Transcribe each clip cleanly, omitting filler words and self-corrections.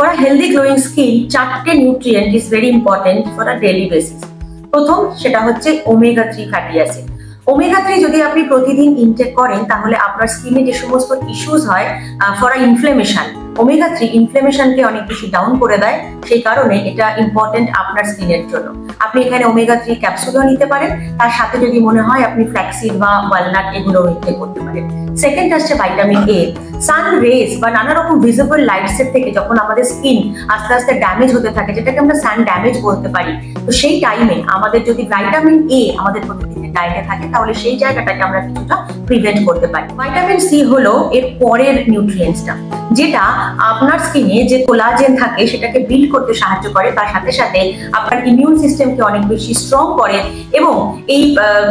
For a healthy glowing skin 4টে nutrient is very important for a daily basis. প্রথম সেটা হচ্ছে omega 3 fatty acid. Omega 3 যদি আপনি প্রতিদিন ইনটেক করেন তাহলে আপনার স্কিনে যে সমস্ত ইস্যুস হয় ফর আ ইনফ্লেমেশন, ওমেগা 3 ইনফ্লেমেশনকে অনেক বেশি ডাউন করে দেয়, সেই কারণে এটা ইম্পর্টেন্ট আপনার স্কিনের জন্য। আপনি এখানে ওমেগা 3 ক্যাপসুলও নিতে পারেন, তার সাথে যদি মনে হয় আপনি ফ্ল্যাক্সিড বা ওয়ালনাট এগুলো ইনটেক করতে পারেন। সেকেন্ড আসছে ভাইটামিন এ। সান রেজ বা নানা রকম ভিজিবল লাইটসের থেকে যখন আমাদের স্কিন আস্তে আস্তে ড্যামেজ হতে থাকে, যেটাকে আমরা সান ড্যামেজ বলতে পারি, তো সেই টাইমে আমাদের যদি ভাইটামিন এ আমাদের প্রতিদিনের ডায়েটে থাকে তাহলে সেই জায়গাটাকে আমরা কিছুটা প্রিভেন্ট করতে পারি। ভাইটামিন সি হলো এর পরের নিউট্রিয়েন্টসটা, যেটা আপনার স্কিনে যে কোলাজেন থাকে সেটাকে বিল্ড করতে সাহায্য করে, তার সাথে সাথে আপনার ইমিউন সিস্টেমকে অনেক বেশি স্ট্রং করে এবং এই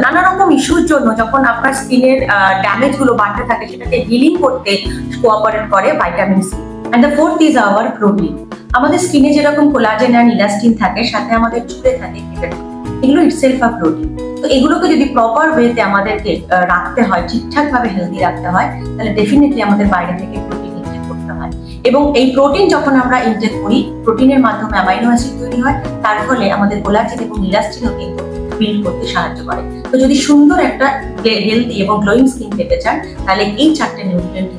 নানা রকম ইস্যুর জন্য যখন আপনার স্কিনের ড্যামেজ গুলো বাড়তে থাকে সেটাকে হিলিং করতে কোঅপারেট করে vitamin C. And the fourth is our protein. আমাদের স্কিনে যেরকম কোলাজেন এন্ড ইলাস্টিন থাকে, সাথে আমাদের চুলে থাকে কেরাটিন, এগুলো ইটসেলফ আ প্রোটিন। তো এগুলোকে যদি প্রপার ওয়েতে আমাদেরকে রাখতে হয়, ঠিকঠাক ভাবে হেলদি রাখতে হয়, তাহলে ডেফিনেটলি আমাদের বাইরে থেকে প্রোটিন ইনটেক করতে হয়। এবং এই প্রোটিন যখন আমরা ইনটেক করি, প্রোটিনের মাধ্যমে অ্যামাইনো অ্যাসিড তৈরি হয়, তার ফলে আমাদের কোলাজেন এবং ইলাস্টিনও কিন্তু বিল্ড করতে সাহায্য করে। তো যদি সুন্দর একটা হেলদি এবং গ্লোয়িং স্কিন পেতে চান তাহলে এই 4টে নিউট্রিয়েন্ট